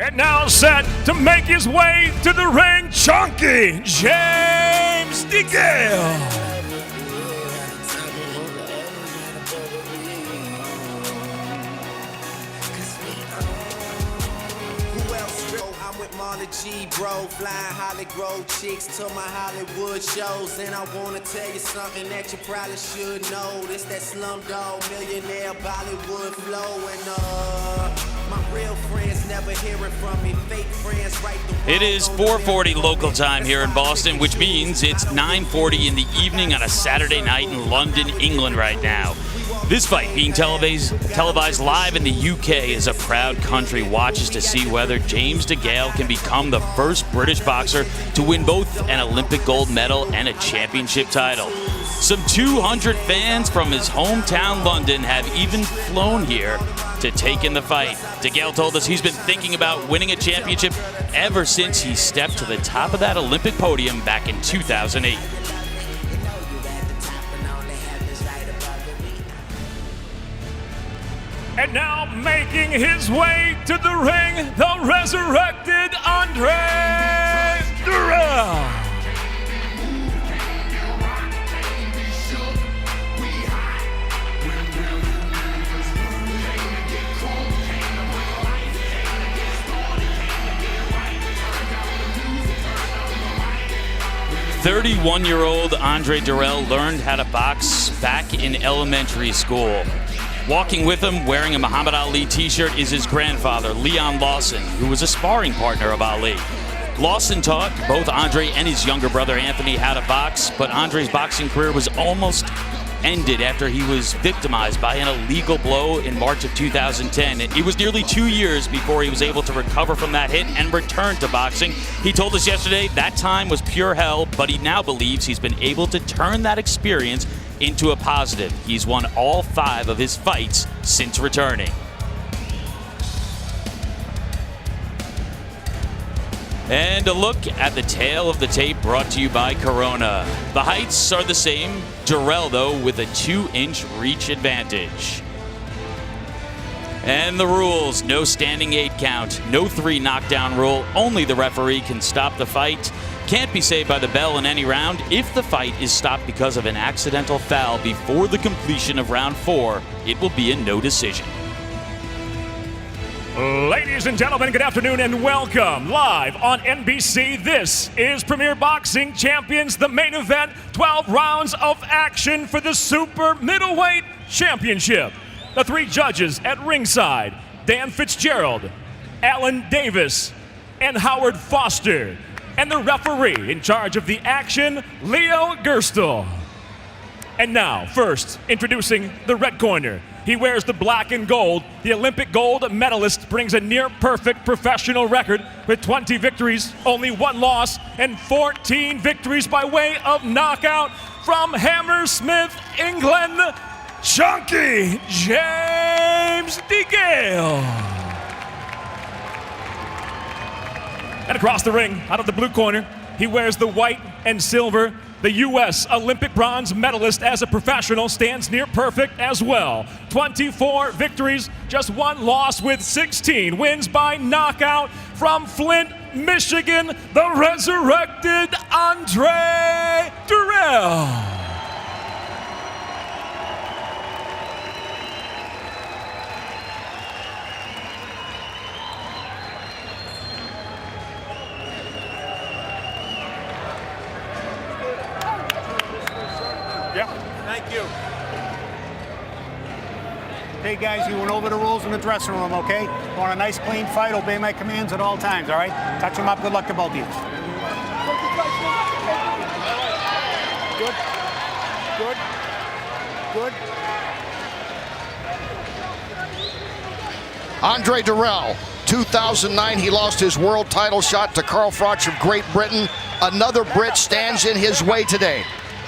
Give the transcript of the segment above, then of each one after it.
And now set to make his way to the ring, Chunky James Degale. G bro, flying Hollywood chicks to my Hollywood shows. And I wanna tell you something that you probably should know. This that Slumdog Millionaire Bollywood flow. And my real friends never hearing from me. Fake friends right the wrong. It is 4:40 local time here in Boston, which means it's 9:40 in the evening on a Saturday night in London, England right now. This fight being televised live in the UK as a proud country watches to see whether James Degale can become the first British boxer to win both an Olympic gold medal and a championship title. Some 200 fans from his hometown London have even flown here to take in the fight. Degale told us he's been thinking about winning a championship ever since he stepped to the top of that Olympic podium back in 2008. And now making his way to the ring, the resurrected Dirrell. "31-year-old Andre Dirrell learned how to box back in elementary school. Walking with him, wearing a Muhammad Ali t-shirt, is his grandfather, Leon Lawson, who was a sparring partner of Ali. Lawson taught both Andre and his younger brother Anthony how to box, but Andre's boxing career was almost ended after he was victimized by an illegal blow in March of 2010. It was nearly 2 years before he was able to recover from that hit and return to boxing. He told us yesterday that time was pure hell, but he now believes he's been able to turn that experience into a positive. He's won all 5 of his fights since returning. And a look at the tail of the tape brought to you by Corona. The heights are the same. Dirrell, though, with a 2-inch reach advantage. And the rules: no standing 8 count, no 3 knockdown rule. Only the referee can stop the fight. Can't be saved by the bell in any round. If the fight is stopped because of an accidental foul before the completion of round 4, it will be a no decision. Ladies and gentlemen, good afternoon and welcome. Live on NBC, this is Premier Boxing Champions, the main event, 12 rounds of action for the Super-Middleweight Championship. The 3 judges at ringside: Dan Fitzgerald, Alan Davis, and Howard Foster. And the referee in charge of the action, Leo Gerstel. And now, first, introducing the red corner. He wears the black and gold. The Olympic gold medalist brings a near-perfect professional record with 20 victories, only 1 loss, and 14 victories by way of knockout. From Hammersmith, England, Chunky James Degale. And across the ring, out of the blue corner, he wears the white and silver. The U.S. Olympic bronze medalist as a professional stands near perfect as well. 24 victories, just 1 loss with 16 wins by knockout. From Flint, Michigan, the resurrected Andre Dirrell. Thank you. Hey guys, you went over the rules in the dressing room, okay? Want a nice clean fight, obey my commands at all times, all right? Touch them up, good luck to both of you. Good. Good. Good. Andre Dirrell, 2009, he lost his world title shot to Carl Froch of Great Britain. Another Brit stands in his way today.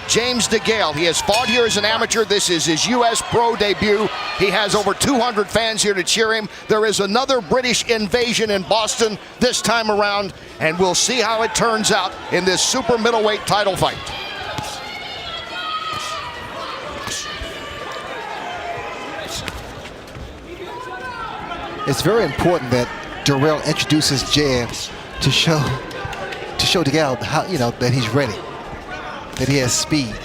James Degale, he has fought here as an amateur. This is his U.S. pro debut. He has over 200 fans here to cheer him. There is another British invasion in Boston this time around, and we'll see how it turns out in this super middleweight title fight. It's very important that Dirrell introduce his jab to show Degale how, that he's ready, that he has speed.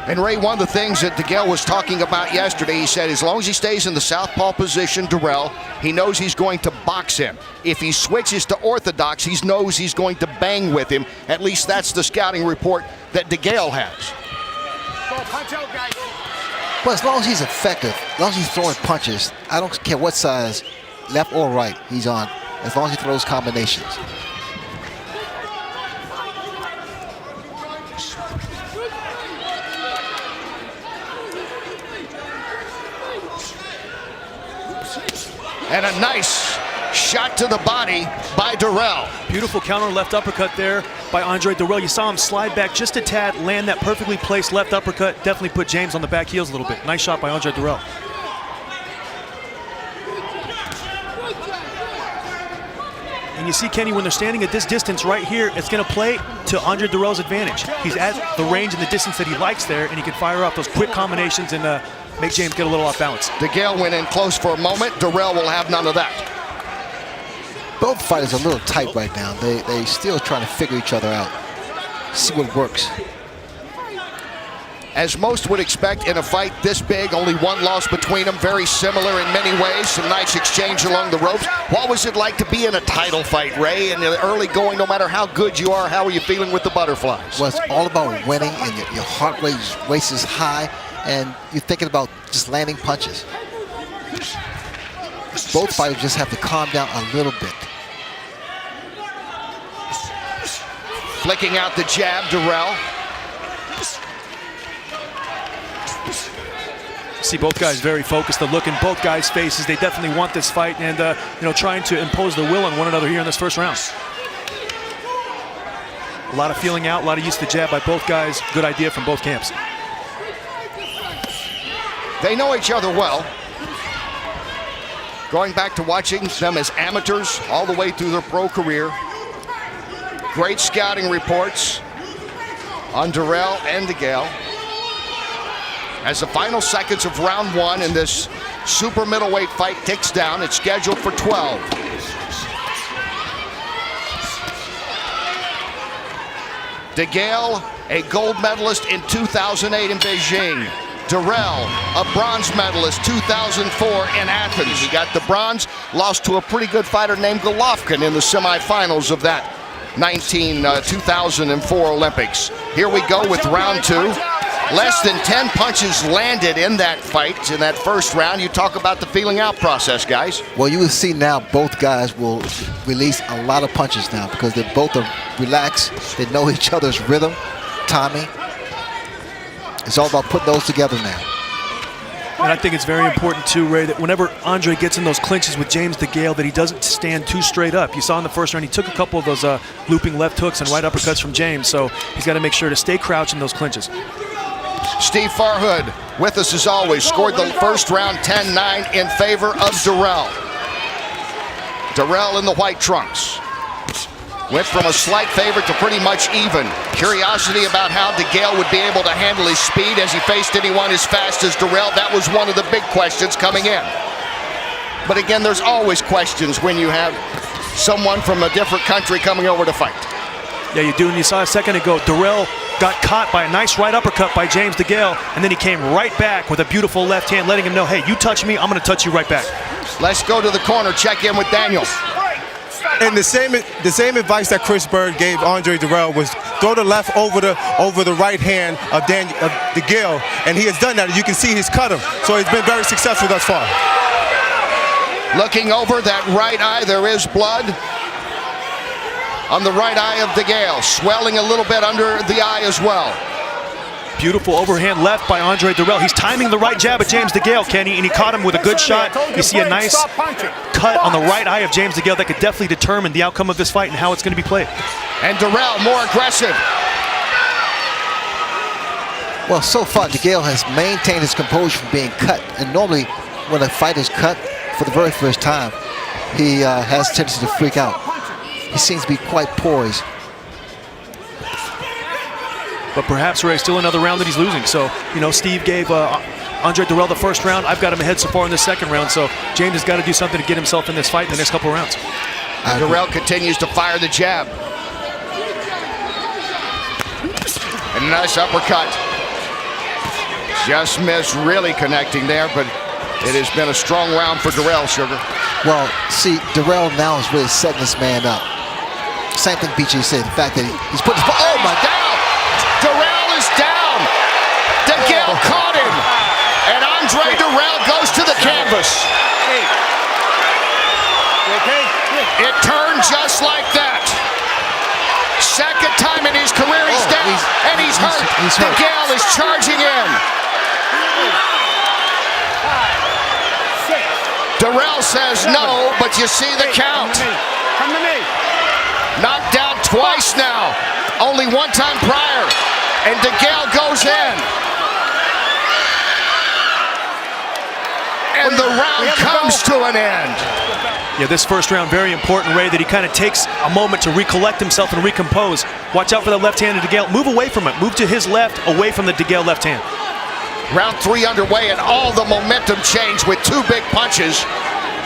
And Ray, one of the things that Degale was talking about yesterday, he said as long as he stays in the southpaw position, Dirrell, he knows he's going to box him. If he switches to orthodox, he knows he's going to bang with him. At least that's the scouting report that Degale has. Punch out, guys. But as long as he's effective, as long as he's throwing punches, I don't care what size, left or right, he's on, as long as he throws combinations. And a nice shot to the body by Dirrell. Beautiful counter left uppercut there by Andre Dirrell. You saw him slide back just a tad, land that perfectly placed left uppercut. Definitely put James on the back heels a little bit. Nice shot by Andre Dirrell. And you see, Kenny, when they're standing at this distance right here, it's going to play to Andre Dirrell's advantage. He's at the range and the distance that he likes there, and he can fire off those quick combinations and make James get a little off balance. Degale went in close for a moment. Dirrell will have none of that. Both fighters are a little tight right now. They still trying to figure each other out, see what works. As most would expect in a fight this big, only one loss between them, very similar in many ways. Some nice exchange along the ropes. What was it like to be in a title fight, Ray? In the early going, no matter how good you are, how are you feeling with the butterflies? Well, it's all about winning, and your heart rate is high, and you're thinking about just landing punches. Both fighters just have to calm down a little bit. Flicking out the jab, Dirrell. See both guys very focused. The look in both guys' faces. They definitely want this fight, and trying to impose their will on one another here in this first round. A lot of feeling out, a lot of use of the jab by both guys. Good idea from both camps. They know each other well. Going back to watching them as amateurs all the way through their pro career. Great scouting reports on Dirrell and Degale. As the final seconds of round one in this super middleweight fight ticks down, it's scheduled for 12. Degale, a gold medalist in 2008 in Beijing. Dirrell, a bronze medalist 2004 in Athens. He got the bronze, lost to a pretty good fighter named Golovkin in the semifinals of that 2004 Olympics. Here we go with round two. Less than 10 punches landed in that fight, in that first round. You talk about the feeling out process, guys. Well, you will see now both guys will release a lot of punches now because they both are relaxed. They know each other's rhythm, timing. It's all about putting those together now. And I think it's very important too, Ray, that whenever Andre gets in those clinches with James Degale, that he doesn't stand too straight up. You saw in the first round, he took a couple of those looping left hooks and right uppercuts from James, so he's got to make sure to stay crouched in those clinches. Steve Farhood with us as always. Scored the first round 10-9 in favor of Dirrell. Dirrell in the white trunks. Went from a slight favorite to pretty much even. Curiosity about how Degale would be able to handle his speed as he faced anyone as fast as Dirrell. That was one of the big questions coming in. But again, there's always questions when you have someone from a different country coming over to fight. Yeah, you do, and you saw a second ago, Dirrell got caught by a nice right uppercut by James Degale, and then he came right back with a beautiful left hand, letting him know, hey, you touch me, I'm going to touch you right back. Let's go to the corner, check in with Daniel. And the same advice that Chris Bird gave Andre Dirrell was throw the left over the right hand of Degale, and he has done that. You can see he's cut him, so he's been very successful thus far. Looking over that right eye, there is blood on the right eye of Degale, swelling a little bit under the eye as well. Beautiful overhand left by Andre Dirrell. He's timing the right jab at James Degale, Kenny, and he caught him with a good shot. You see a nice cut on the right eye of James Degale that could definitely determine the outcome of this fight and how it's going to be played. And Dirrell more aggressive. Well, so far, Degale has maintained his composure from being cut. And normally, when a fighter's cut for the very first time, he has a tendency to freak out. He seems to be quite poised. But perhaps, Ray, still another round that he's losing. So, Steve gave Andre Dirrell the first round. I've got him ahead so far in the second round, so James has got to do something to get himself in this fight in the next couple of rounds. Dirrell continues to fire the jab. And a nice uppercut. Just missed really connecting there, but it has been a strong round for Dirrell, Sugar. Well, see, Dirrell now is really setting this man up. Same thing BJ said, the fact that he's putting his... Oh, my God! Dirrell is down! Degale caught him! And Andre Dirrell goes to the canvas. Okay? It turned just like that. Second time in his career he's down, and he's hurt. Degale is charging in. Dirrell says no, but you see the count. Come to me. Knocked down twice now. Only one time prior. And Degale goes in. And the round comes to an end. Yeah, this first round, very important, Ray, that he kind of takes a moment to recollect himself and recompose. Watch out for the left hand of Degale. Move away from it. Move to his left, away from the Degale left hand. Round 3 underway, and all the momentum changed with 2 big punches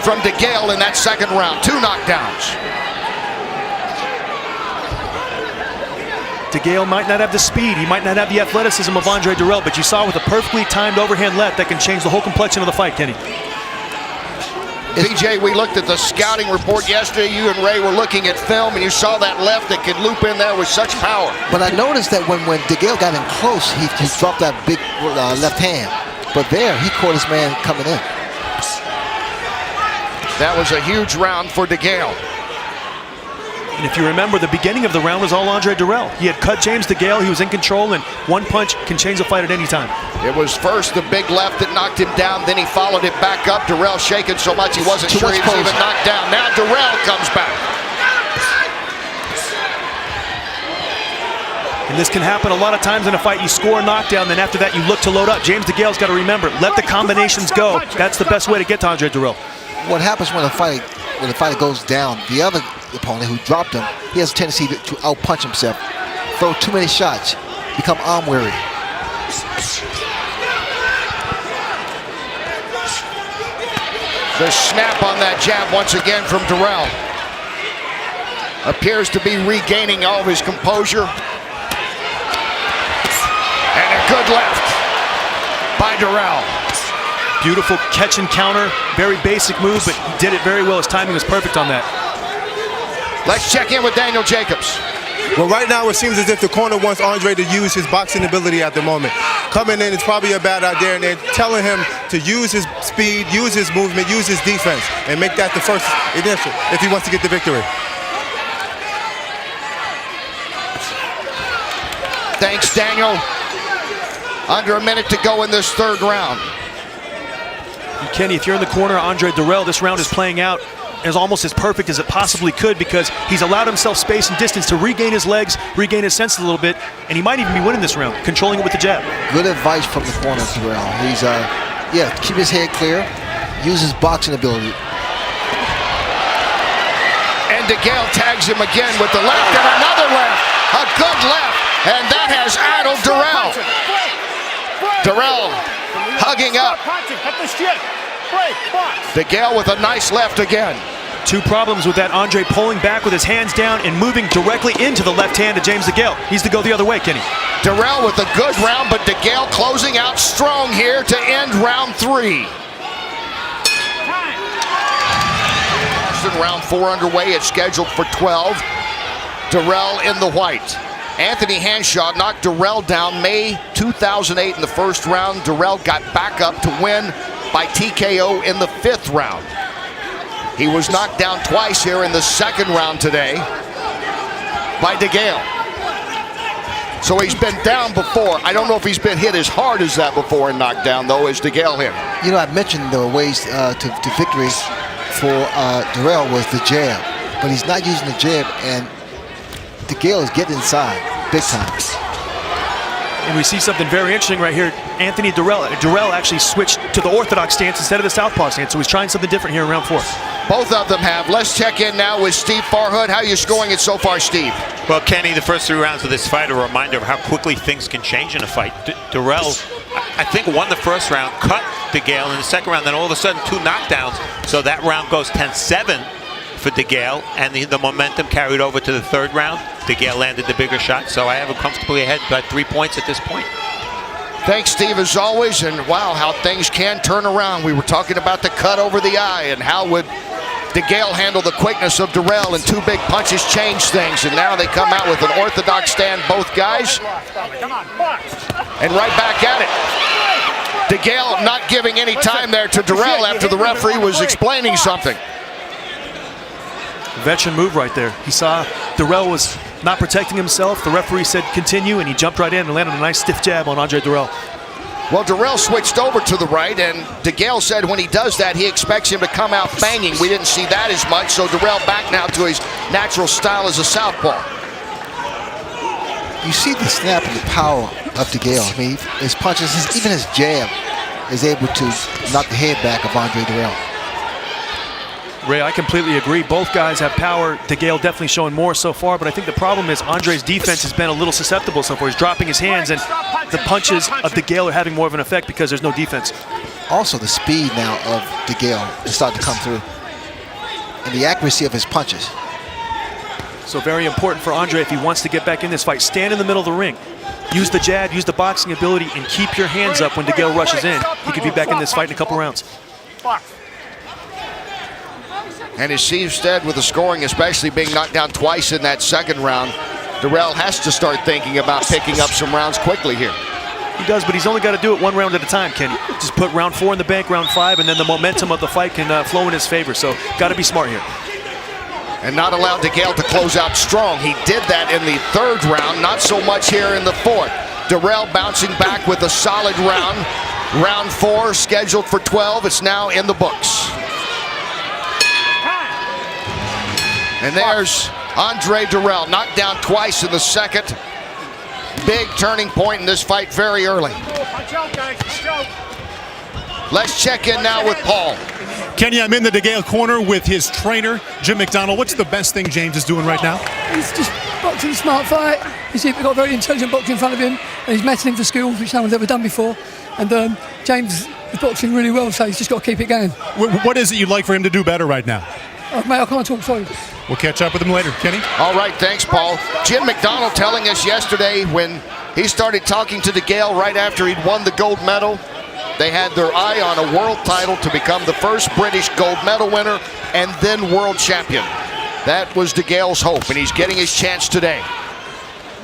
from Degale in that second round. 2 knockdowns. Degale might not have the speed, he might not have the athleticism of Andre Dirrell, but you saw with a perfectly timed overhand left that can change the whole complexion of the fight, Kenny. BJ, we looked at the scouting report yesterday. You and Ray were looking at film, and you saw that left that could loop in there with such power. But I noticed that when Degale got in close, he dropped that big left hand. But there, he caught his man coming in. That was a huge round for Degale. And if you remember, the beginning of the round was all Andre Dirrell. He had cut James Degale, he was in control, and one punch can change the fight at any time. It was first the big left that knocked him down, then he followed it back up. Dirrell shaking so much he wasn't sure he was even knocked down. Now Dirrell comes back. And this can happen a lot of times in a fight. You score a knockdown, then after that you look to load up. James Degale's got to remember, let the combinations go. That's the best way to get to Andre Dirrell. What happens when the fighter goes down, the other opponent who dropped him, he has a tendency to outpunch himself, throw too many shots, become arm weary. The snap on that jab once again from Dirrell. Appears to be regaining all of his composure. And a good left by Dirrell. Beautiful catch and counter, very basic move, but he did it very well. His timing was perfect on that. Let's check in with Daniel Jacobs. Well, right now it seems as if the corner wants Andre to use his boxing ability at the moment. Coming in is probably a bad idea, and they're telling him to use his speed, use his movement, use his defense, and make that the first initial if he wants to get the victory. Thanks, Daniel. Under a minute to go in this third round. And Kenny, if you're in the corner of Andre Dirrell, this round is playing out as almost as perfect as it possibly could, because he's allowed himself space and distance to regain his legs, regain his senses a little bit, and he might even be winning this round, controlling it with the jab. Good advice from the corner of Dirrell. He's, keep his head clear, use his boxing ability. And Degale tags him again with the left and another left. A good left, and that has addled Dirrell. Dirrell hugging up. Degale with a nice left again. 2 problems with that. Andre pulling back with his hands down and moving directly into the left hand of James Degale. He's to go the other way, Kenny. Dirrell with a good round, but Degale closing out strong here to end round 3. Round 4 underway. It's scheduled for 12. Dirrell in the white. Anthony Hanshaw knocked Dirrell down May 2008 in the first round. Dirrell got back up to win by TKO in the 5th round. He was knocked down twice here in the second round today by Degale. So he's been down before. I don't know if he's been hit as hard as that before and knocked down, though, as Degale hit. You know, I mentioned the ways to victory for Dirrell was the jab, but he's not using the jab, and Degale is getting inside big time. And we see something very interesting right here. Anthony Dirrell actually switched to the orthodox stance instead of the southpaw stance, so he's trying something different here in round 4. Both of them have. Let's check in now with Steve Farhood. How are you scoring it so far, Steve? Well, Kenny, the first 3 rounds of this fight are a reminder of how quickly things can change in a fight. Dirrell, I think, won the first round, cut Degale in the second round, then all of a sudden 2 knockdowns. So that round goes 10-7 for Degale, and the momentum carried over to the 3rd round. Degale landed the bigger shot, so I have him comfortably ahead by 3 points at this point. Thanks, Steve, as always, and wow, how things can turn around. We were talking about the cut over the eye, and how would Degale handle the quickness of Dirrell, and 2 big punches change things, and now they come out with an orthodox stand, both guys, and right back at it. Degale not giving any time there to Dirrell after the referee was explaining something. Veteran move right there. He saw Dirrell was not protecting himself. The referee said continue, and he jumped right in and landed a nice stiff jab on Andre Dirrell. Well, Dirrell switched over to the right, and Degale said when he does that, he expects him to come out banging. We didn't see that as much, so Dirrell back now to his natural style as a southpaw. You see the snap and the power of Degale. I mean, his punches, even his jab, is able to knock the head back of Andre Dirrell. Ray, I completely agree. Both guys have power. Degale definitely showing more so far, but I think the problem is Andre's defense has been a little susceptible so far. He's dropping his hands, and the punches of Degale are having more of an effect because there's no defense. Also, the speed now of Degale is starting to come through, and the accuracy of his punches. So very important for Andre if he wants to get back in this fight. Stand in the middle of the ring. Use the jab, use the boxing ability, and keep your hands up when Degale rushes in. He could be back in this fight in a couple rounds. And as Steve said, with the scoring, especially being knocked down twice in that 2nd round, Dirrell has to start thinking about picking up some rounds quickly here. He does, but he's only got to do it 1 round at a time, Kenny. Just put round 4 in the bank, round 5, and then the momentum of the fight can flow in his favor. So got to be smart here. And not allow Degale to close out strong. He did that in the 3rd round, not so much here in the 4th. Dirrell bouncing back with a solid round. Round 4 scheduled for 12. It's now in the books. And there's Andre Dirrell, knocked down twice in the 2nd. Big turning point in this fight very early. Let's check in now with Paul. Kenny, I'm in the Degale corner with his trainer, Jim McDonald. What's the best thing James is doing right now? He's just boxing a smart fight. He's got a very intelligent boxer in front of him, and he's meddling for skills, which no one's ever done before. And James is boxing really well, so he's just got to keep it going. What is it you'd like for him to do better right now? Oh, mate, I can't talk, sorry. We'll catch up with him later. Kenny? All right, thanks, Paul. Jim McDonald telling us yesterday when he started talking to Degale right after he'd won the gold medal, they had their eye on a world title to become the first British gold medal winner and then world champion. That was Degale's hope, and he's getting his chance today.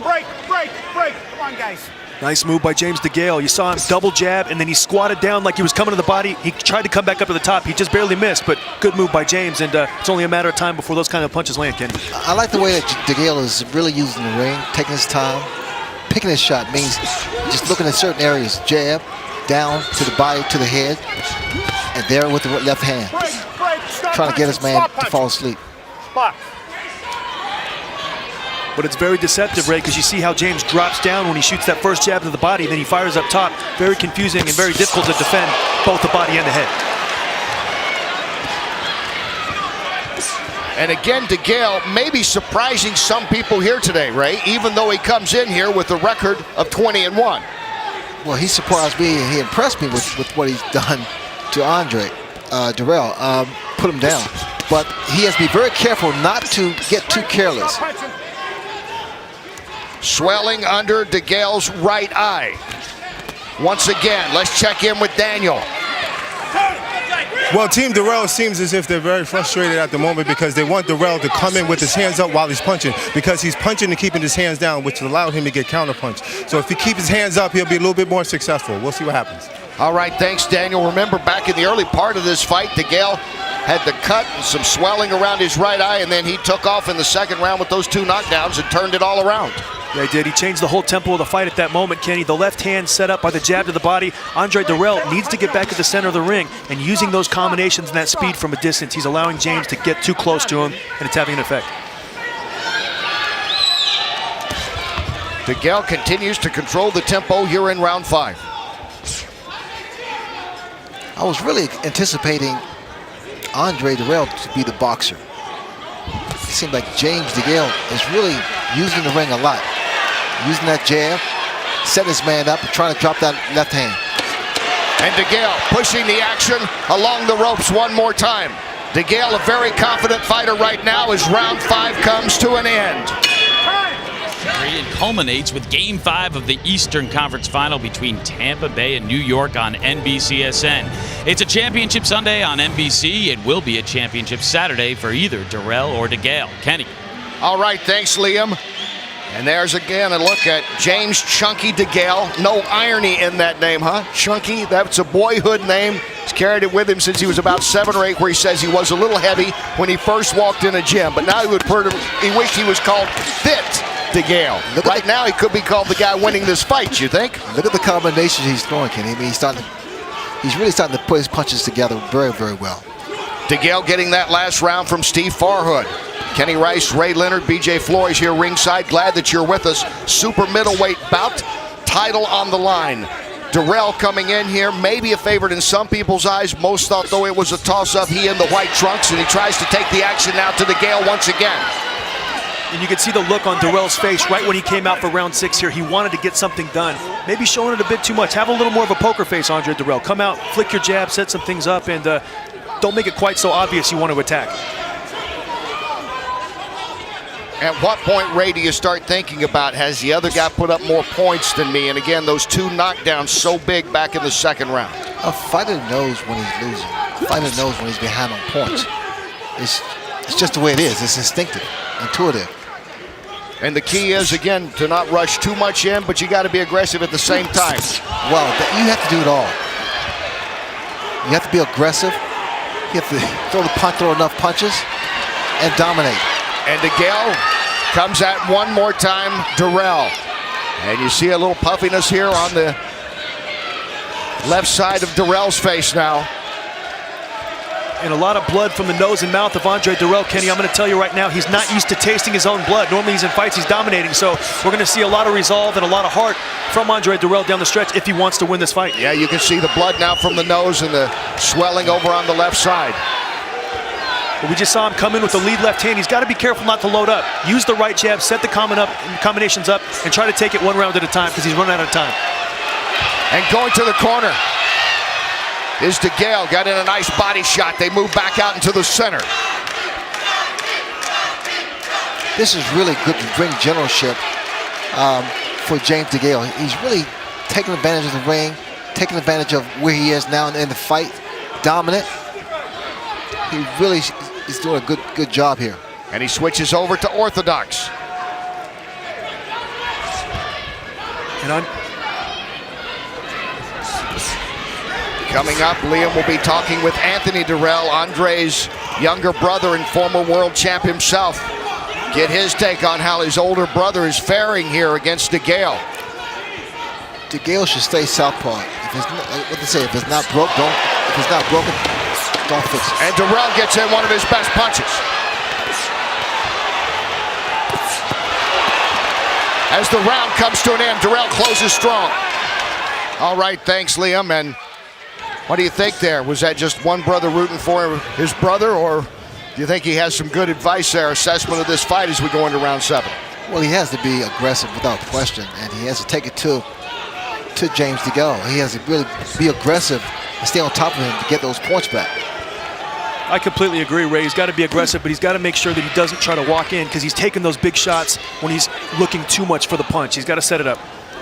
Break. Come on, guys. Nice move by James Degale. You saw him double jab, and then he squatted down like he was coming to the body. He tried to come back up to the top. He just barely missed, but good move by James, and it's only a matter of time before those kind of punches land, Kenny. I like the way that Degale is really using the ring, taking his time. Picking his shot means just looking at certain areas. Jab, down to the body, to the head, and there with the left hand. Trying to get his man to fall asleep. But it's very deceptive, Ray, because you see how James drops down when he shoots that first jab to the body, then he fires up top. Very confusing and very difficult to defend both the body and the head. And again, Degale maybe surprising some people here today, Ray, even though he comes in here with a record of 20-1. Well, he surprised me and he impressed me with what he's done to Andre Dirrell. Put him down. But he has to be very careful not to get too careless. Swelling under Degale's right eye. Once again, let's check in with Daniel. Well, Team Dirrell seems as if they're very frustrated at the moment because they want Dirrell to come in with his hands up while he's punching, because he's punching and keeping his hands down, which allowed him to get counterpunched. So if he keeps his hands up, he'll be a little bit more successful. We'll see what happens. All right, thanks, Daniel. Remember, back in the early part of this fight, Degale had the cut and some swelling around his right eye, and then he took off in the 2nd round with those 2 knockdowns and turned it all around. Yeah, he did. He changed the whole tempo of the fight at that moment, Kenny. The left hand set up by the jab to the body. Andre Dirrell needs to get back to the center of the ring, and using those combinations and that speed from a distance, he's allowing James to get too close to him, and it's having an effect. Degale continues to control the tempo here in round 5. I was really anticipating Andre Dirrell to be the boxer. It seemed like James Degale is really using the ring a lot. Using that jab, setting his man up, and trying to drop that left hand. And Degale pushing the action along the ropes one more time. Degale, a very confident fighter right now as round 5 comes to an end. It culminates with Game 5 of the Eastern Conference Final between Tampa Bay and New York on NBCSN. It's a championship Sunday on NBC. It will be a championship Saturday for either Dirrell or Degale. Kenny. All right, thanks, Liam. And there's again a look at James Chunky Degale. No irony in that name, huh? Chunky, that's a boyhood name. He's carried it with him since he was about 7 or 8, where he says he was a little heavy when he first walked in a gym. But now he wished he was called Fit Degale. Right now he could be called the guy winning this fight, you think? Look at the combinations he's throwing, Kenny. I mean, he's really starting to put his punches together very, very well. Degale getting that last round from Steve Farhood. Kenny Rice, Ray Leonard, BJ Flores here ringside. Glad that you're with us. Super middleweight bout, title on the line. Dirrell coming in here, maybe a favorite in some people's eyes. Most thought, though, it was a toss-up. He in the white trunks, and he tries to take the action now to Degale once again. And you can see the look on Dirrell's face right when he came out for round 6 here. He wanted to get something done. Maybe showing it a bit too much. Have a little more of a poker face, Andre Dirrell. Come out, flick your jab, set some things up, and don't make it quite so obvious you want to attack. At what point, Ray, do you start thinking about, has the other guy put up more points than me? And again, those 2 knockdowns so big back in the 2nd round. A fighter knows when he's losing. A fighter knows when he's behind on points. It's just the way it is. It's instinctive, intuitive. And the key is, again, to not rush too much in, but you got to be aggressive at the same time. Well, you have to do it all. You have to be aggressive. You have to throw enough punches and dominate. And Degale comes at one more time, Dirrell. And you see a little puffiness here on the left side of Dirrell's face now. And a lot of blood from the nose and mouth of Andre Dirrell. Kenny, I'm going to tell you right now, he's not used to tasting his own blood. Normally he's in fights, he's dominating. So we're going to see a lot of resolve and a lot of heart from Andre Dirrell down the stretch if he wants to win this fight. Yeah, you can see the blood now from the nose and the swelling over on the left side. But we just saw him come in with the lead left hand. He's got to be careful not to load up. Use the right jab, set the combinations up, and try to take it 1 round at a time because he's running out of time. And going to the corner is Degale. Got in a nice body shot. They move back out into the center. This is really good ring generalship for James Degale. He's really taking advantage of the ring, taking advantage of where he is now in the fight. Dominant. He really is doing a good job here. And he switches over to orthodox. And coming up, Liam will be talking with Anthony Dirrell, Andre's younger brother and former world champ himself. Get his take on how his older brother is faring here against Degale. Degale should stay southpaw. If it's not broke, don't. If it's not broken, don't fix it. And Dirrell gets in one of his best punches. As the round comes to an end, Dirrell closes strong. All right, thanks, Liam. And what do you think there? Was that just one brother rooting for his brother, or do you think he has some good advice there, assessment of this fight as we go into round 7? Well, he has to be aggressive without question, and he has to take it to James Degale. He has to really be aggressive and stay on top of him to get those points back. I completely agree, Ray. He's got to be aggressive, but he's got to make sure that he doesn't try to walk in because he's taking those big shots when he's looking too much for the punch. He's got to set it up.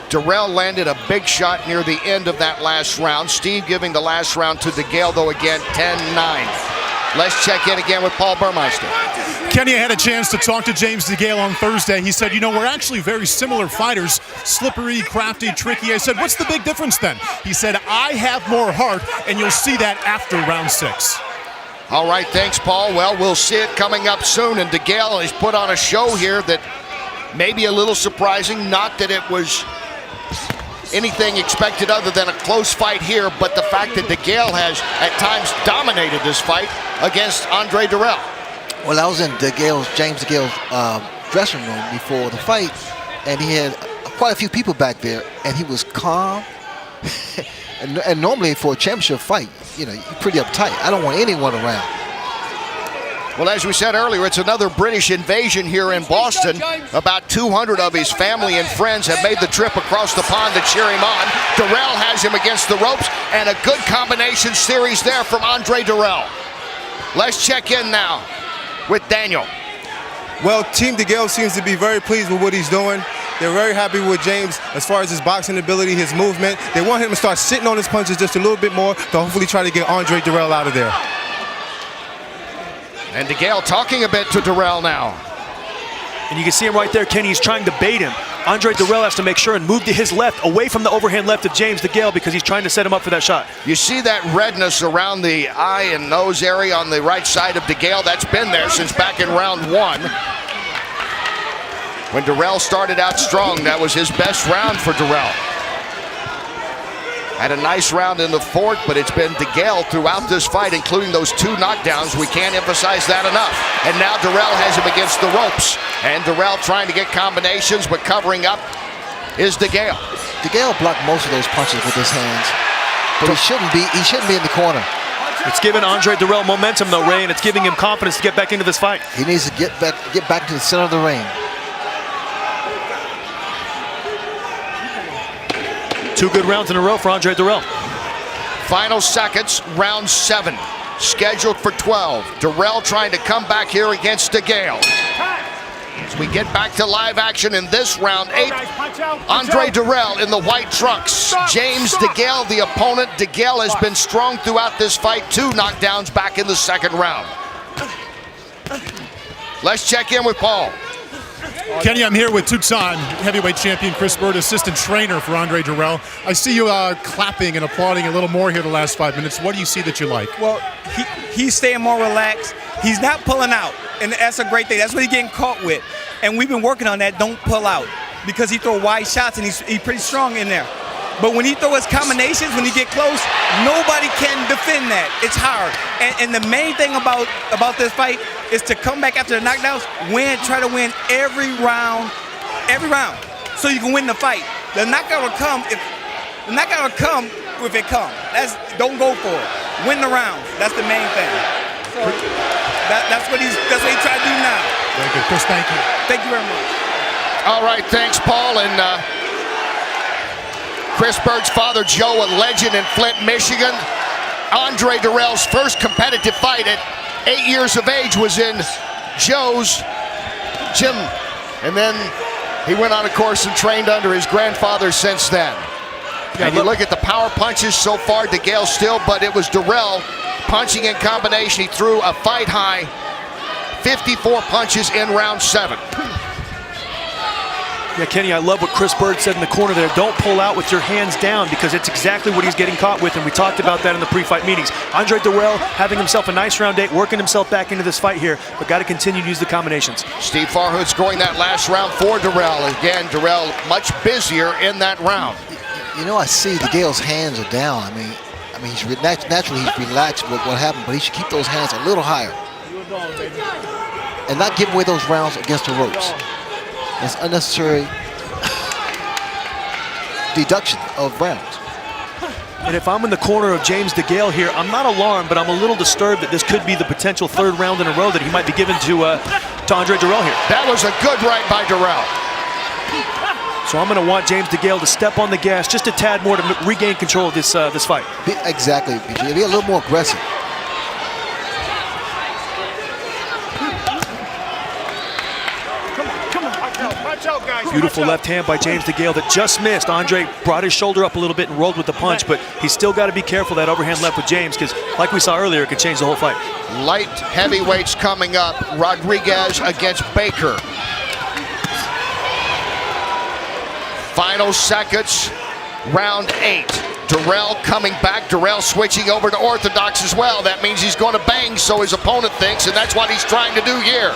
Dirrell landed a big shot near the end of that last round. Steve giving the last round to Degale, though, again, 10-9. Let's check in again with Paul Burmeister. Kenny had a chance to talk to James Degale on Thursday. He said, you know, we're actually very similar fighters. Slippery, crafty, tricky. I said, what's the big difference then? He said, I have more heart, and you'll see that after round 6. All right, thanks, Paul. Well, we'll see it coming up soon, and Degale has put on a show here that may be a little surprising. Not that it was anything expected other than a close fight here, but the fact that Degale has at times dominated this fight against Andre Dirrell. Well, I was in James Degale's dressing room before the fight, and he had quite a few people back there, and he was calm. and normally for a championship fight, you know, you're pretty uptight. I don't want anyone around. Well, as we said earlier, it's another British invasion here in Boston. About 200 of his family and friends have made the trip across the pond to cheer him on. Dirrell has him against the ropes, and a good combination series there from Andre Dirrell. Let's check in now with Daniel. Well, Team Degale seems to be very pleased with what he's doing. They're very happy with James as far as his boxing ability, his movement. They want him to start sitting on his punches just a little bit more to hopefully try to get Andre Dirrell out of there. And Degale talking a bit to Dirrell now. And you can see him right there, Kenny. He's trying to bait him. Andre Dirrell has to make sure and move to his left, away from the overhand left of James Degale, because he's trying to set him up for that shot. You see that redness around the eye and nose area on the right side of Degale? That's been there since back in round 1. When Dirrell started out strong, that was his best round for Dirrell. Had a nice round in the 4th, but it's been Degale throughout this fight, including those 2 knockdowns. We can't emphasize that enough. And now Dirrell has him against the ropes. And Dirrell trying to get combinations, but covering up is Degale. Degale blocked most of those punches with his hands, but he shouldn't be in the corner. It's giving Andre Dirrell momentum, though, Ray, and it's giving him confidence to get back into this fight. He needs to get back to the center of the ring. 2 good rounds in a row for Andre Dirrell. Final seconds, round 7. Scheduled for 12. Dirrell trying to come back here against Degale. As we get back to live action in this round 8, Andre Dirrell in the white trunks. James Degale, the opponent. Degale has been strong throughout this fight. 2 knockdowns back in the 2nd round. Let's check in with Paul. Kenny, I'm here with 2-time heavyweight champion Chris Byrd, assistant trainer for Andre Dirrell. I see you clapping and applauding a little more here the last 5 minutes. What do you see that you like? Well, he's staying more relaxed. He's not pulling out, and that's a great thing. That's what he's getting caught with. And we've been working on that, don't pull out, because he throw wide shots, and he's pretty strong in there. But when he throw his combinations, when he get close, nobody can defend that. It's hard. And the main thing about this fight is to come back after the knockdowns, try to win every round, so you can win the fight. The knockout will come if it comes. Don't go for it. Win the rounds. That's the main thing. So that's what he's trying to do now. Very good, Chris. Thank you. Thank you very much. All right, thanks, Paul. And Chris Byrd's father, Joe, a legend in Flint, Michigan. Andre Dirrell's first competitive fight at 8 years of age was in Joe's gym. And then he went on a course and trained under his grandfather since then. And you look at the power punches so far, Degale still, but it was Dirrell punching in combination. He threw a fight-high 54 punches in round 7. Yeah, Kenny, I love what Chris Byrd said in the corner there. Don't pull out with your hands down, because it's exactly what he's getting caught with, and we talked about that in the pre-fight meetings. Andre Dirrell having himself a nice round 8, working himself back into this fight here, but got to continue to use the combinations. Steve Farhood scoring that last round for Dirrell. Again, Dirrell much busier in that round. You know, I see Degale's hands are down. I mean, he's naturally he's relaxed with what happened, but he should keep those hands a little higher and not give away those rounds against the ropes. That's unnecessary deduction of rounds. And if I'm in the corner of James Degale here, I'm not alarmed, but I'm a little disturbed that this could be the potential 3rd round in a row that he might be given to Andre Dirrell here. That was a good right by Dirrell. So I'm going to want James Degale to step on the gas just a tad more to regain control of this fight. Exactly, BJ. Be a little more aggressive. Beautiful left hand by James Degale that just missed. Andre brought his shoulder up a little bit and rolled with the punch, but he's still got to be careful that overhand left with James, because like we saw earlier, it could change the whole fight. Light heavyweights coming up. Rodriguez against Baker. Final seconds, round 8. Dirrell coming back. Dirrell switching over to orthodox as well. That means he's going to bang, so his opponent thinks, and that's what he's trying to do here.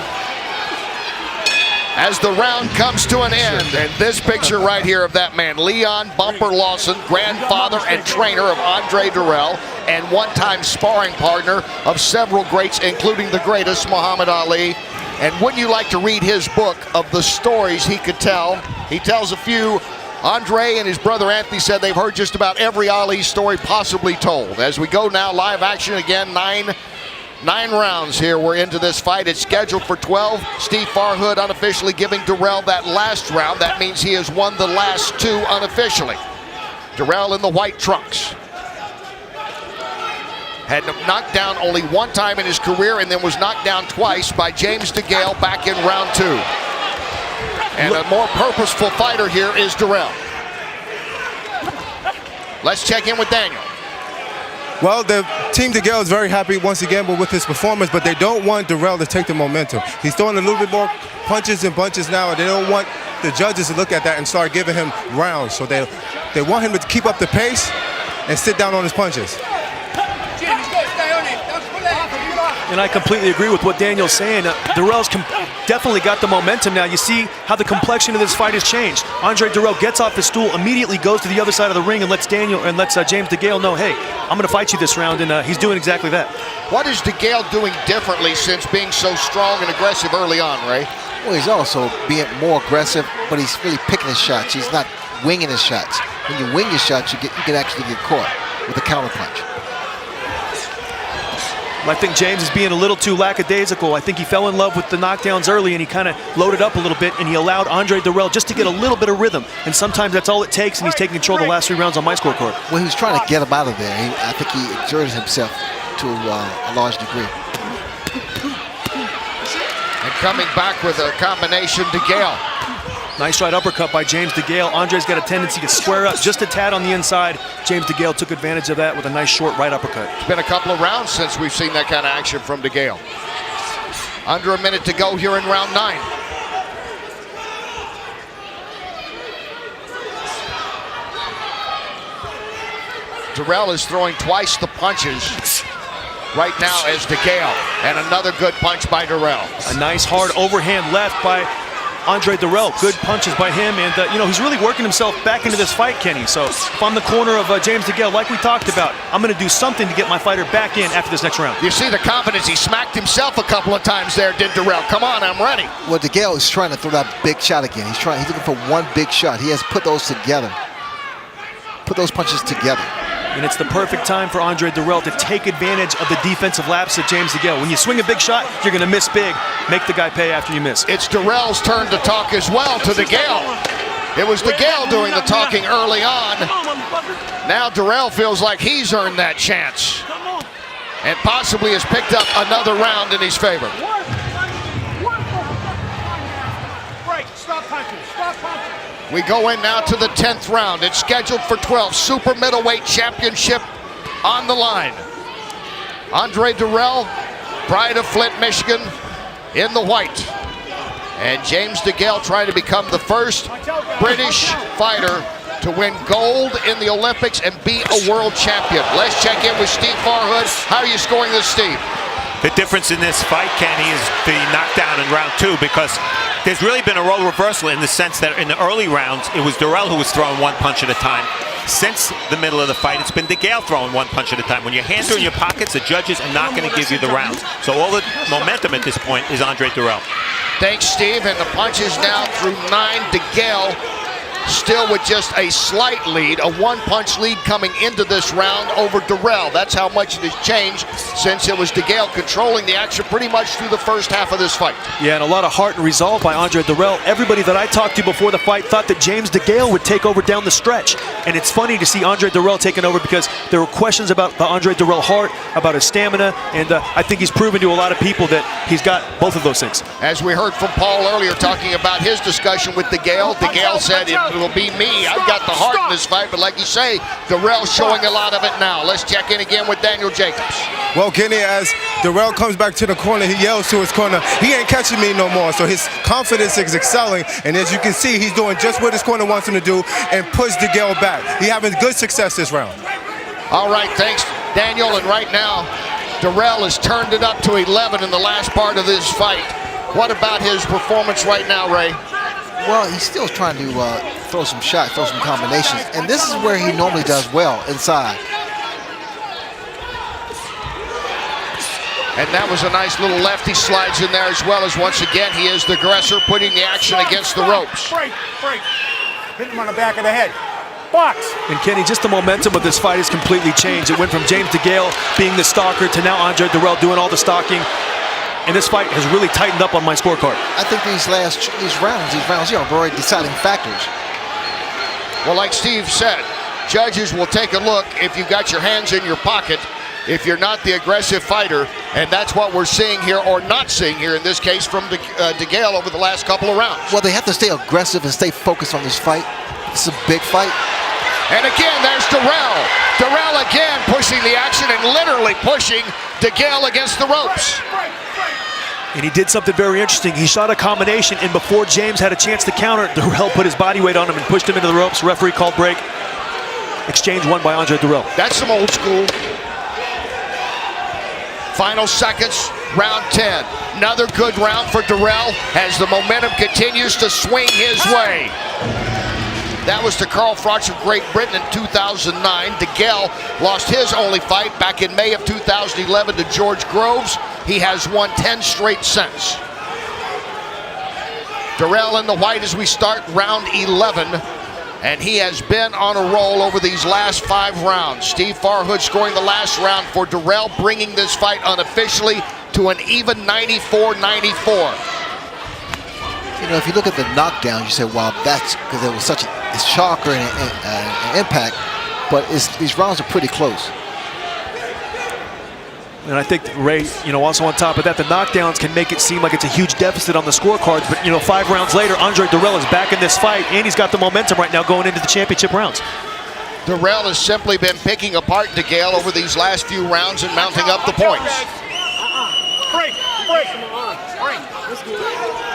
As the round comes to an end, and this picture right here of that man, Leon Bumper Lawson, grandfather and trainer of Andre Dirrell, and one-time sparring partner of several greats, including the greatest, Muhammad Ali. And wouldn't you like to read his book of the stories he could tell? He tells a few Andre and his brother Anthony said they've heard just about every Ali story possibly told. As we go now, live action again, nine rounds here. We're into this fight. It's scheduled for 12. Steve Farhood unofficially giving Dirrell that last round. That means he has won the last 2 unofficially. Dirrell in the white trunks. Had knocked down only 1 time in his career and then was knocked down twice by James Degale back in round 2. And a more purposeful fighter here is Dirrell. Let's check in with Daniel. Well, the team Degale is very happy once again with his performance, but they don't want Dirrell to take the momentum. He's throwing a little bit more punches and bunches now, and they don't want the judges to look at that and start giving him rounds. So they want him to keep up the pace and sit down on his punches. And I completely agree with what Daniel's saying. Dirrell's definitely got the momentum now. You see how the complexion of this fight has changed. Andre Dirrell gets off his stool, immediately goes to the other side of the ring and lets James Degale know, hey, I'm going to fight you this round, and he's doing exactly that. What is Degale doing differently since being so strong and aggressive early on, Ray? Well, he's also being more aggressive, but he's really picking his shots. He's not winging his shots. When you wing your shots, you can actually get caught with a counter punch. I think James is being a little too lackadaisical. I think he fell in love with the knockdowns early and he kind of loaded up a little bit and he allowed Andre Dirrell just to get a little bit of rhythm. And sometimes that's all it takes, and he's taking control of the last 3 rounds on my scorecard. Well, he was trying to get him out of there. I think he exerted himself to a large degree. And coming back with a combination, Degale. Nice right uppercut by James Degale. Andre's got a tendency to square up just a tad on the inside. James Degale took advantage of that with a nice short right uppercut. It's been a couple of rounds since we've seen that kind of action from Degale. Under a minute to go here in round 9. Dirrell is throwing twice the punches right now as Degale. And another good punch by Dirrell. A nice hard overhand left by Andre Dirrell. Good punches by him, and he's really working himself back into this fight, Kenny. So if I'm the corner of James Degale, like we talked about, I'm going to do something to get my fighter back in after this next round. You see the confidence. He smacked himself a couple of times there, did Dirrell. Come on, I'm ready. Well, Degale is trying to throw that big shot again. He's looking for one big shot. He has to put those together. Put those punches together. And it's the perfect time for Andre Dirrell to take advantage of the defensive lapse of James Degale. When you swing a big shot, you're going to miss big. Make the guy pay after you miss. It's Dirrell's turn to talk as well to Degale. It was Degale doing the talking early on. Now Dirrell feels like he's earned that chance and possibly has picked up another round in his favor. Stop punching. Stop punching. We go in now to the 10th round. It's scheduled for 12. Super Middleweight Championship on the line. Andre Dirrell, pride of Flint, Michigan, in the white. And James Degale trying to become the first British fighter to win gold in the Olympics and be a world champion. Let's check in with Steve Farhood. How are you scoring this, Steve? The difference in this fight, Kenny, is the knockdown in round 2, because there's really been a role reversal in the sense that in the early rounds, it was Dirrell who was throwing 1 punch at a time. Since the middle of the fight, it's been Degale throwing 1 punch at a time. When your hands are in your pockets, the judges are not going to give you the rounds. So all the momentum at this point is Andre Dirrell. Thanks, Steve. And the punches now through 9. Degale still with just a slight lead, a 1-punch lead coming into this round over Dirrell. That's how much it has changed since it was Degale controlling the action pretty much through the first half of this fight. Yeah, and a lot of heart and resolve by Andre Dirrell. Everybody that I talked to before the fight thought that James Degale would take over down the stretch. And it's funny to see Andre Dirrell taking over, because there were questions about the Andre Dirrell heart, about his stamina, and I think he's proven to a lot of people that he's got both of those things. As we heard from Paul earlier talking about his discussion with Degale, Degale said it will be me. I've got the heart in this fight, but like you say, Dirrell showing a lot of it now. Let's check in again with Daniel Jacobs. Well, Kenny, as Dirrell comes back to the corner, he yells to his corner, he ain't catching me no more. So his confidence is excelling, and as you can see, he's doing just what his corner wants him to do and push Degale back. He's having good success this round. All right, thanks, Daniel. And right now, Dirrell has turned it up to 11 in the last part of this fight. What about his performance right now, Ray? Well, he's still trying to throw some shots, throw some combinations, and this is where he normally does well, inside. And that was a nice little left. He slides in there as well, as once again he is the aggressor, putting the action against the ropes. Hit him on the back of the head. Box. And Kenny, just the momentum of this fight has completely changed. It went from James Degale being the stalker to now Andre Dirrell doing all the stalking. And this fight has really tightened up on my scorecard. I think these rounds, you know, were deciding factors. Well, like Steve said, judges will take a look if you've got your hands in your pocket, if you're not the aggressive fighter, and that's what we're seeing here, or not seeing here in this case from Degale over the last couple of rounds. Well, they have to stay aggressive and stay focused on this fight. It's a big fight. And again, there's Dirrell. Dirrell again pushing the action and literally pushing Degale against the ropes. And he did something very interesting. He shot a combination, and before James had a chance to counter, Dirrell put his body weight on him and pushed him into the ropes. Referee called break. Exchange won by Andre Dirrell. That's some old school. Final seconds, round 10. Another good round for Dirrell as the momentum continues to swing his way. That was to Carl Froch of Great Britain in 2009. Degale lost his only fight back in May of 2011 to George Groves. He has won 10 straight since. Dirrell in the white as we start round 11. And he has been on a roll over these last 5 rounds. Steve Farhood scoring the last round for Dirrell, bringing this fight unofficially to an even 94-94. You know, if you look at the knockdown, you say, wow, that's because it was such a shocker and an impact. But these rounds are pretty close. And I think Ray, you know, also on top of that, the knockdowns can make it seem like it's a huge deficit on the scorecards. But, you know, 5 rounds later, Andre Dirrell is back in this fight, and he's got the momentum right now going into the championship rounds. Dirrell has simply been picking apart Degale over these last few rounds and mounting up the points. Break.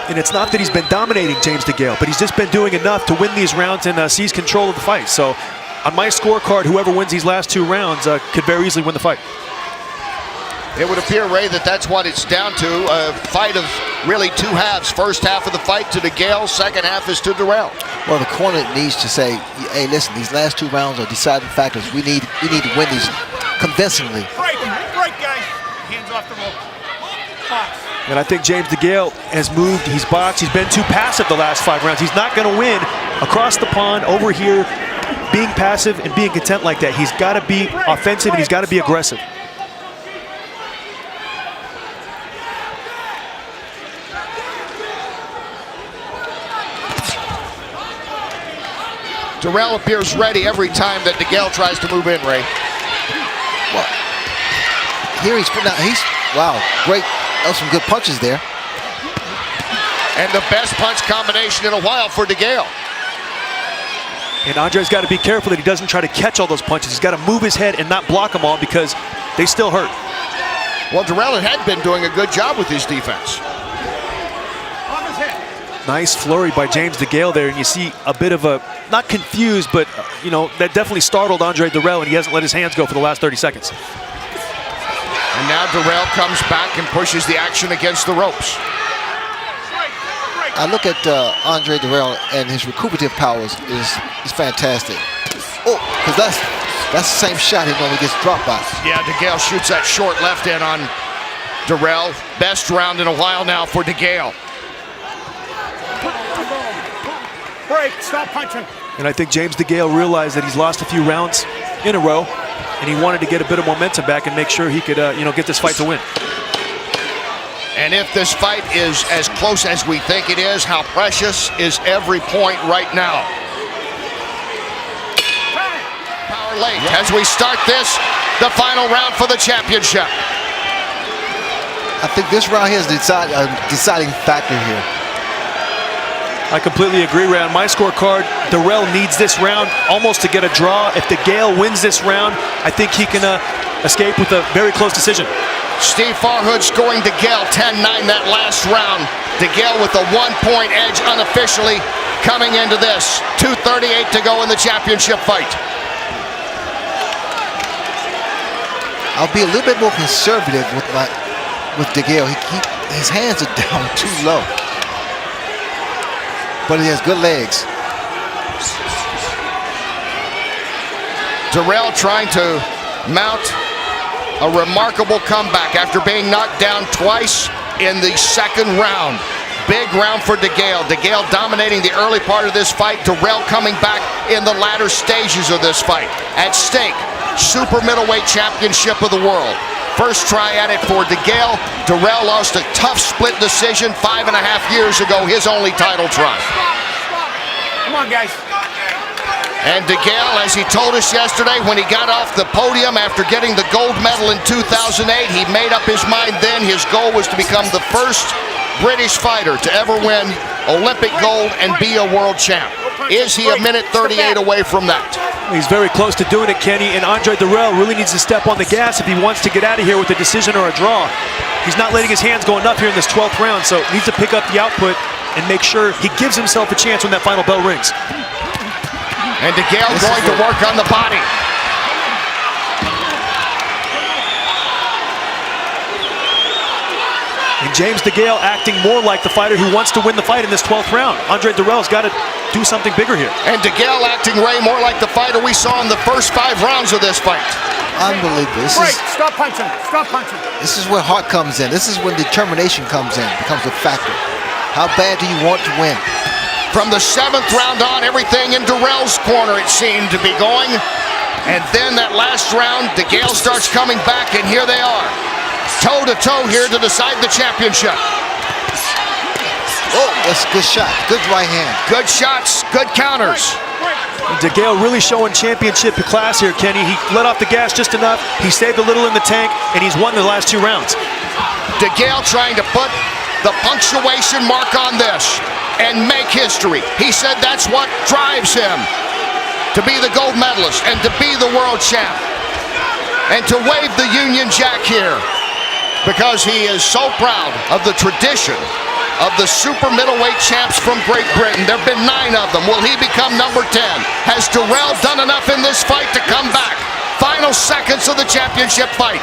And it's not that he's been dominating James Degale, but he's just been doing enough to win these rounds and seize control of the fight. So on my scorecard, whoever wins these last 2 rounds could very easily win the fight. It would appear, Ray, that that's what it's down to. A fight of really 2 halves. First half of the fight to Degale, second half is to Dirrell. Well, the corner needs to say, hey, listen, these last 2 rounds are deciding factors. We need to win these convincingly. Break, guys. Hands off the rope. Box. And I think James Degale has moved, he's boxed, he's been too passive the last 5 rounds. He's not going to win across the pond, over here, being passive and being content like that. He's got to be offensive and he's got to be aggressive. Dirrell appears ready every time that Degale tries to move in, Ray. Well, here wow, great. That was some good punches there. And the best punch combination in a while for Degale. And Andre's got to be careful that he doesn't try to catch all those punches. He's got to move his head and not block them all because they still hurt. Well, Dirrell had been doing a good job with his defense. Nice flurry by James Degale there, and you see a bit of a, not confused, but, you know, that definitely startled Andre Dirrell, and he hasn't let his hands go for the last 30 seconds. And now Dirrell comes back and pushes the action against the ropes. I look at Andre Dirrell, and his recuperative powers is fantastic. Oh, because that's the same shot he normally gets dropped by. Yeah, Degale shoots that short left in on Dirrell. Best round in a while now for Degale. Break, stop punching. And I think James Degale realized that he's lost a few rounds in a row, and he wanted to get a bit of momentum back and make sure he could, you know, get this fight to win. And if this fight is as close as we think it is, how precious is every point right now? Power late as we start this, the final round for the championship. I think this round here is the deciding factor here. I completely agree, Ray. On my scorecard, Dirrell needs this round almost to get a draw. If Degale wins this round, I think he can escape with a very close decision. Steve Farhood scoring Degale 10-9 that last round. Degale with a 1-point edge unofficially coming into this. 2:38 to go in the championship fight. I'll be a little bit more conservative with Degale. His hands are down too low. But he has good legs. Dirrell trying to mount a remarkable comeback after being knocked down twice in the second round. big round for Degale. Degale dominating the early part of this fight. Dirrell coming back in the latter stages of this fight. At stake, super middleweight championship of the world. First try at it for Degale. Dirrell lost a tough split decision 5.5 years ago, his only title try. Come on, guys. And Degale, as he told us yesterday, when he got off the podium after getting the gold medal in 2008, he made up his mind then. His goal was to become the first British fighter to ever win Olympic gold and be a world champ. Is he a minute 38 away from that? He's very close to doing it, Kenny, and Andre Dirrell really needs to step on the gas if he wants to get out of here with a decision or a draw. He's not letting his hands go enough here in this 12th round, so needs to pick up the output and make sure he gives himself a chance when that final bell rings. And Degale going to work on the body. And James Degale acting more like the fighter who wants to win the fight in this 12th round. Andre Dirrell's got to do something bigger here. And Degale acting way more like the fighter we saw in the first 5 rounds of this fight. Unbelievable. Stop punching. Stop punching. This is where heart comes in. This is when determination comes in, becomes a factor. How bad do you want to win? From the 7th round on, everything in Dirrell's corner, it seemed to be going. And then that last round, Degale starts coming back, and here they are. Toe-to-toe here to decide the championship. Oh, that's a good shot. Good right hand. Good shots, good counters. Degale really showing championship class here, Kenny. He let off the gas just enough. He saved a little in the tank, and he's won the last 2 rounds. Degale trying to put the punctuation mark on this and make history. He said that's what drives him to be the gold medalist and to be the world champ and to wave the Union Jack here because he is so proud of the tradition of the super middleweight champs from Great Britain. There have been 9 of them. Will he become number 10? Has Dirrell done enough in this fight to come back? Final seconds of the championship fight.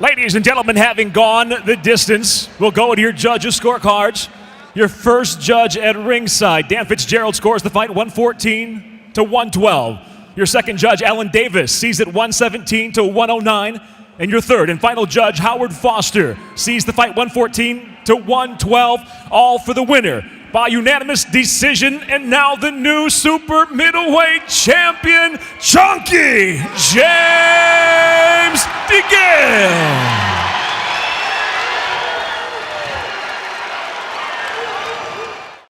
Ladies and gentlemen, having gone the distance, we'll go to your judges' scorecards. Your first judge at ringside, Dan Fitzgerald, scores the fight 114 to 112. Your second judge, Alan Davis, sees it 117 to 109. And your third and final judge, Howard Foster, sees the fight 114 to 112, all for the winner by unanimous decision. And now the new super middleweight champion, Chunky James Degale.